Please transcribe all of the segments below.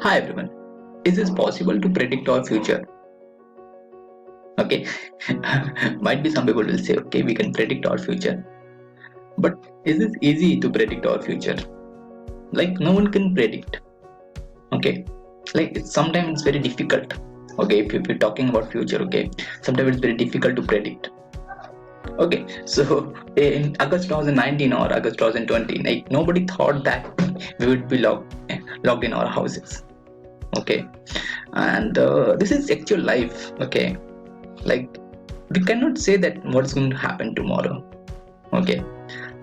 Hi everyone. Is it possible to predict our future? Okay. Might be some people will say, okay, we can predict our future. But is it easy to predict our future? Like no one can predict. Okay. Like sometimes it's very difficult. Okay, if you're talking about future, okay. Sometimes it's very difficult to predict. Okay, so in August 2019 or August 2020, like nobody thought that we would be locked in our houses. Okay, and this is actual life. Okay, like we cannot say that what's going to happen tomorrow. Okay,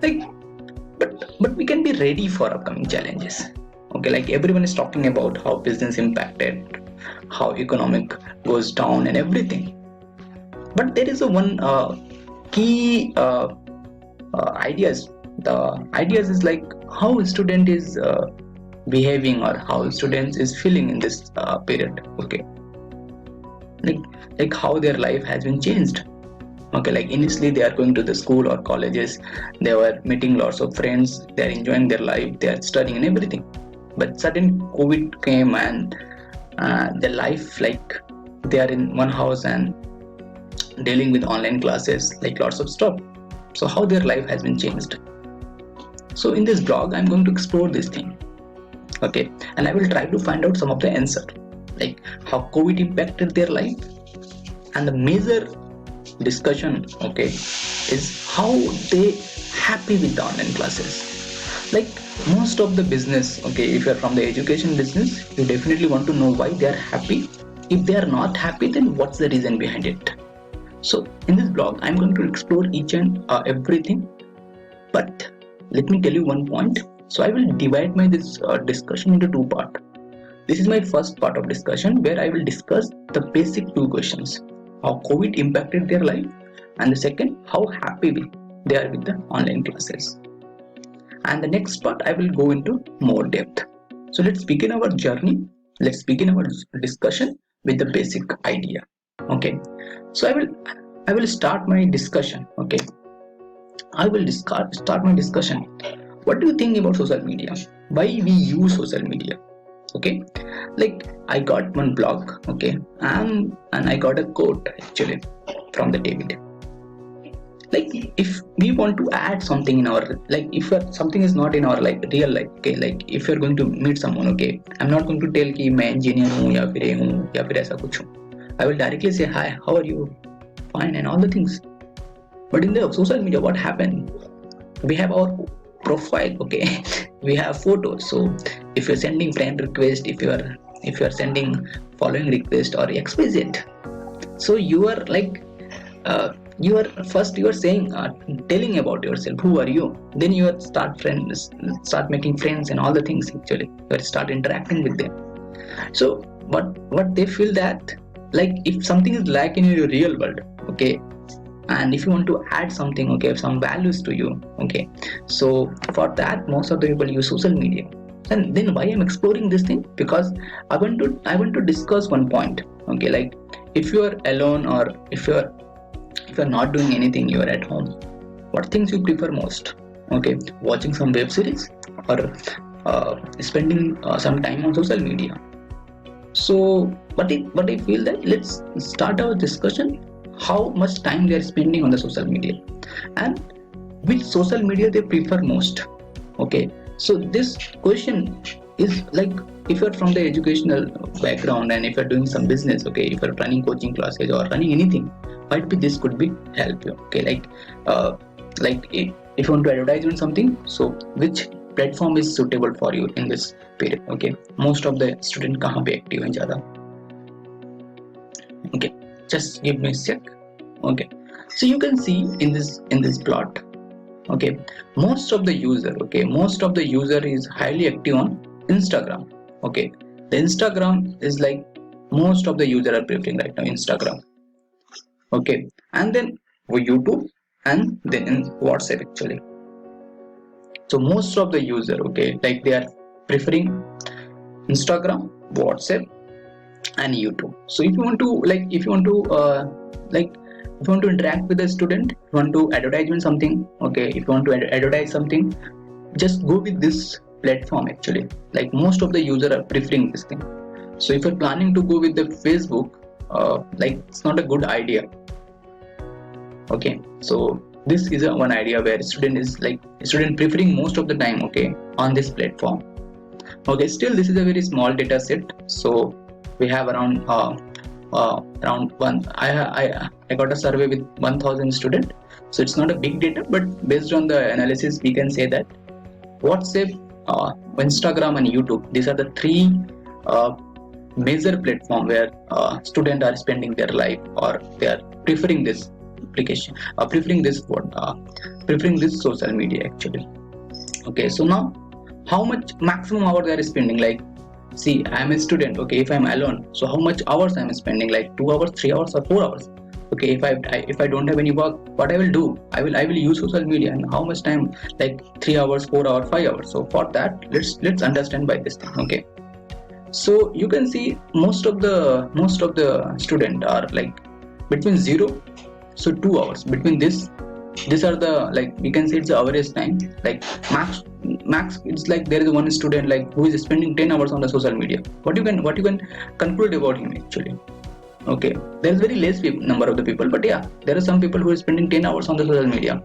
like but we can be ready for upcoming challenges. Okay, like everyone is talking about how business impacted, how economic goes down and everything, but there is a one key ideas. The ideas is like how a student is behaving or how students is feeling in this period. Okay, like like how their life has been changed. Okay, like initially they are going to the school or colleges, they were meeting lots of friends, they are enjoying their life, they are studying and everything, but sudden COVID came and their life, like they are in one house and dealing with online classes, like lots of stuff. So how their life has been changed. So in this blog I'm going to explore this thing. Okay, and I will try to find out some of the answer, like how COVID impacted their life. And the major discussion, okay, is how they happy with the online classes. Like most of the business, okay, if you're from the education business, you definitely want to know why they are happy. If they are not happy, then what's the reason behind it? So in this blog I'm going to explore each and everything, but let me tell you one point. So I will divide my this discussion into two parts. This is my first part of discussion where I will discuss the basic two questions: how COVID impacted their life, and the second, how happy they are with the online classes. And the next part, I will go into more depth. So let's begin our journey. Let's begin our discussion with the basic idea. Okay. So I will start my discussion. Okay. I will start my discussion. What do you think about social media? Why we use social media? Okay, like I got one blog. Okay, and I got a quote actually from the David. Like if we want to add something in our, like if something is not in our like real life. Okay, like if you're going to meet someone, okay, I'm not going to tell कि मैं engineer हूँ या फिर ये हूँ या फिर ऐसा कुछ हूँ. I will directly say hi, how are you, fine, and all the things. But in the social media, what happened? We have our profile. Okay, we have photos. So if you're sending friend request, if you're sending following request or xyz, so you are like you are first, you are saying telling about yourself, who are you, then you are start making friends and all the things. Actually you start interacting with them. So what they feel that, like if something is lacking in your real world, okay, and if you want to add something, okay, some values to you, okay, so for that most of the people use social media. And then why I'm exploring this thing, because I want to discuss one point. Okay, like if you are alone or if you're not doing anything, you're at home, what things you prefer most? Okay, watching some web series or spending some time on social media. So what I feel that let's start our discussion how much time they are spending on the social media and which social media they prefer most. Okay, so this question is like, if you're from the educational background and if you're doing some business, okay, if you're running coaching classes or running anything, might be this could be help you. Okay, like if you want to advertise on something, so which platform is suitable for you in this period? Okay, most of the student kahan pe active hain zyada? Okay, just give me a sec. Okay, so you can see in this plot. Okay, most of the user is highly active on Instagram. Okay, the Instagram is like most of the user are preferring right now Instagram. Okay, and then for YouTube, and then in WhatsApp actually. So most of the user, okay, like they are preferring Instagram, WhatsApp, and YouTube. So if you want to like if you want to interact with the student, if you want to advertisement something, okay, if you want to advertise something, just go with this platform actually. Like most of the user are preferring this thing. So if you're planning to go with the Facebook, like it's not a good idea. Okay, so this is one idea where student preferring most of the time, okay, on this platform. Okay, still this is a very small data set, so we have around one. I got a survey with 1,000 students, so it's not a big data, but based on the analysis, we can say that WhatsApp, Instagram, and YouTube, these are the three major platform where students are spending their life, or they are preferring this application, preferring this social media actually. Okay, so now how much maximum hour they are spending? Like, see, I am a student. Okay, if I am alone, so how much hours I am spending? Like 2 hours, 3 hours, or 4 hours? Okay, if I don't have any work, what I will do? I will use social media, and how much time? Like 3 hours, 4 hours, 5 hours. So for that, let's understand by this thing. Okay, so you can see most of the student are like between 0 so 2 hours. Between these are the, like, we can say it's the average time. Like max it's like there is one student like who is spending 10 hours on the social media. What you can conclude about him actually? Okay, there is very less number of the people, but yeah, there are some people who are spending 10 hours on the social media,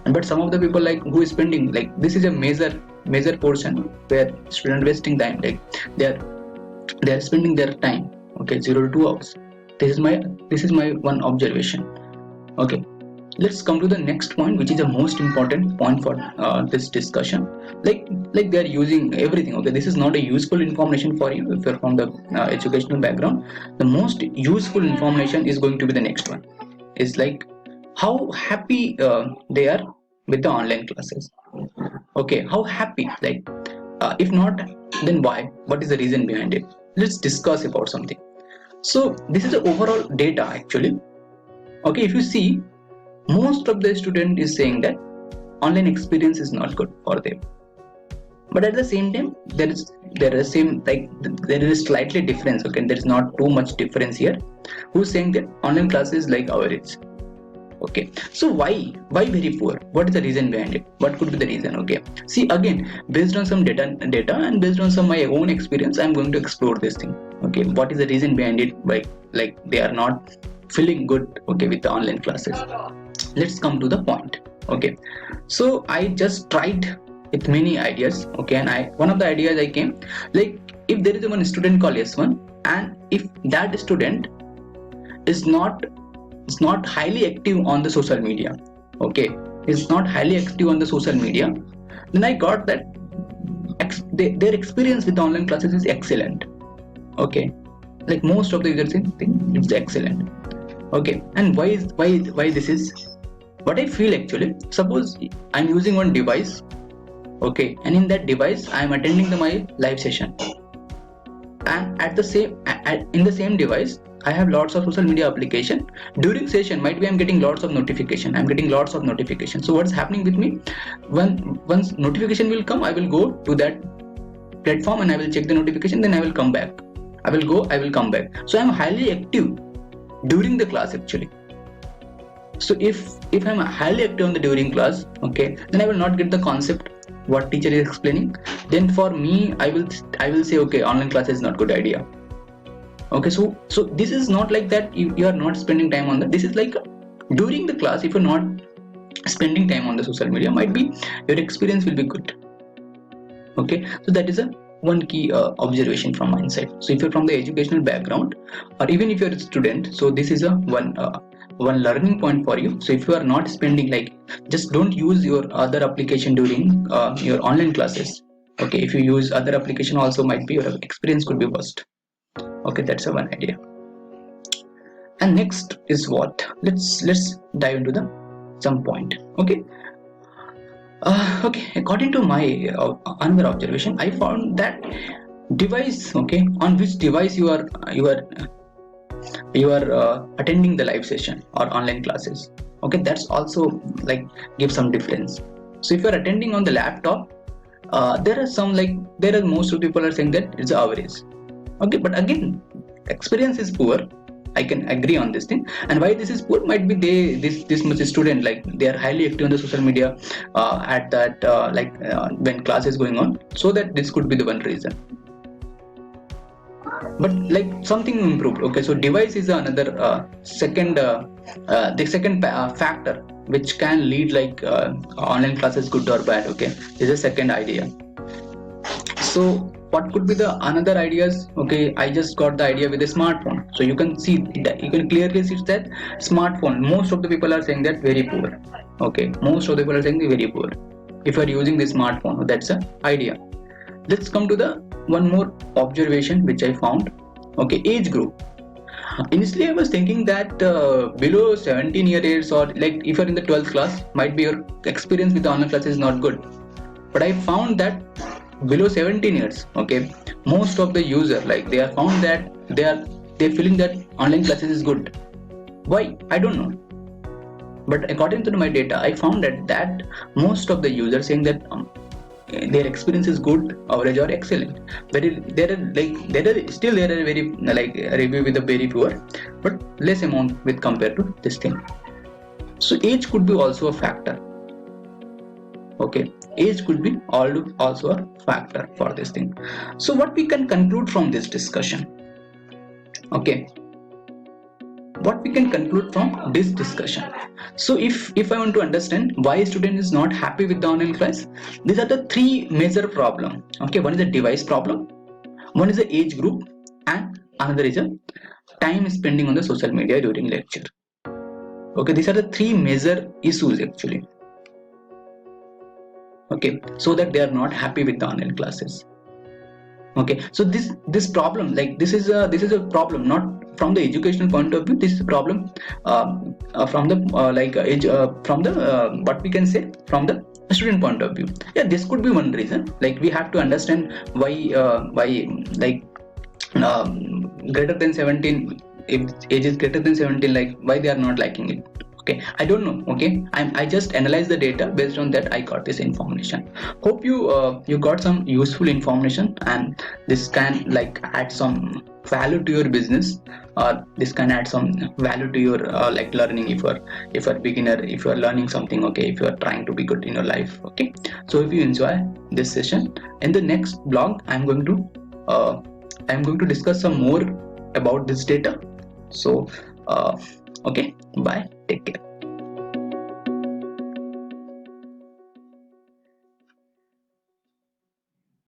and but some of the people like who is spending, like, this is a major portion where student wasting time. Like they are spending their time, okay, 0 to 2 hours. This is my one observation. Okay, let's come to the next point, which is the most important point for this discussion. Like they are using everything. Okay, this is not a useful information for you if you're from the educational background. The most useful information is going to be the next one. Is like how happy they are with the online classes. Okay, how happy? Like if not, then why? What is the reason behind it? Let's discuss about something. So this is the overall data actually. Okay, if you see, most of the student is saying that online experience is not good for them, but at the same time there is slightly difference. Okay, there is not too much difference here. Who's saying that online class is like average? Okay, so why very poor? What is the reason behind it? What could be the reason? Okay, see, again, based on some data and based on some my own experience, I'm going to explore this thing. Okay, what is the reason behind it? Why, like, they are not feeling good, okay, with the online classes? Let's come to the point. Okay, so I just tried with many ideas. Okay, and one of the ideas I came, like, if there is one student called S1, and if that student is not highly active on the social media, okay, is not highly active on the social media, then I got that their experience with online classes is excellent. Okay, like most of the users think it's excellent. Okay, and why this is what I feel actually. Suppose I'm using one device, okay, and in that device I am attending my live session, and in the same device I have lots of social media application. During session might be I'm getting lots of notification. So what's happening with me? Once notification will come, I will go to that platform and I will check the notification. Then I will come back. I will come back. So I'm highly active during the class actually. So if I'm highly active on the during class, okay, then I will not get the concept what teacher is explaining. Then for me, I will say, okay, online class is not good idea. Okay, so this is not like that you are not spending time on that. This is like during the class, if you're not spending time on the social media, might be your experience will be good. Okay, so that is one key observation from my side. So if you're from the educational background, or even if you're a student, so this is one learning point for you. So if you are not spending, like, just don't use your other application during your online classes. Okay, if you use other application also, might be your experience could be worst. Okay, that's one idea. And next is what? Let's dive into some point. Okay. Okay, according to my another observation, I found that device. Okay, on which device you are attending the live session or online classes. Okay, that's also like give some difference. So if you are attending on the laptop, there are most of people are saying that it's average. Okay, but again, experience is poor. I can agree on this thing. And why this is poor might be this much student, like they are highly active on the social media at that when class is going on, so that this could be the one reason. But like something improved. Okay, so device is another the second factor which can lead like online classes good or bad. Okay, is a second idea. So what could be the another ideas? Okay, I just got the idea with a smartphone. So you can see that, you can clearly see that smartphone, most of the people are saying that very poor. Okay, most of the people are saying very poor if you are using the smartphone. That's an idea. Let's come to the one more observation which I found. Okay, age group. Initially I was thinking that below 17 years, or like if you're in the 12th class, might be your experience with the online class is not good. But I found that below 17 years, okay, most of the user, like they are found that they're feeling that online classes is good. Why? I don't know. But according to my data, I found that most of the users saying that their experience is good, average, or excellent. There are very like review with a very poor, but less amount with compared to this thing. So age could be also a factor. Okay, age could be also a factor for this thing. So what we can conclude from this discussion? Okay, what we can conclude from this discussion? So if I want to understand why a student is not happy with the online class, these are the three major problem. Okay, one is the device problem, one is the age group, and another is a time spending on the social media during lecture. Okay, these are the three major issues actually. Okay, so that they are not happy with the online classes. Okay, so this problem, like this is a problem not from the educational point of view. This is a problem from the from the what we can say, from the student point of view. Yeah, this could be one reason. Like we have to understand why like greater than 17, if age is greater than 17, like why they are not liking it. Okay, I don't know. Okay, I just analyze the data, based on that I got this information. Hope you got some useful information, and this can like add some value to your business, or this can add some value to your like learning, if you're a beginner, if you're learning something. Okay, if you're trying to be good in your life. Okay, so if you enjoy this session, in the next blog I'm going to discuss some more about this data. So okay, bye, take care.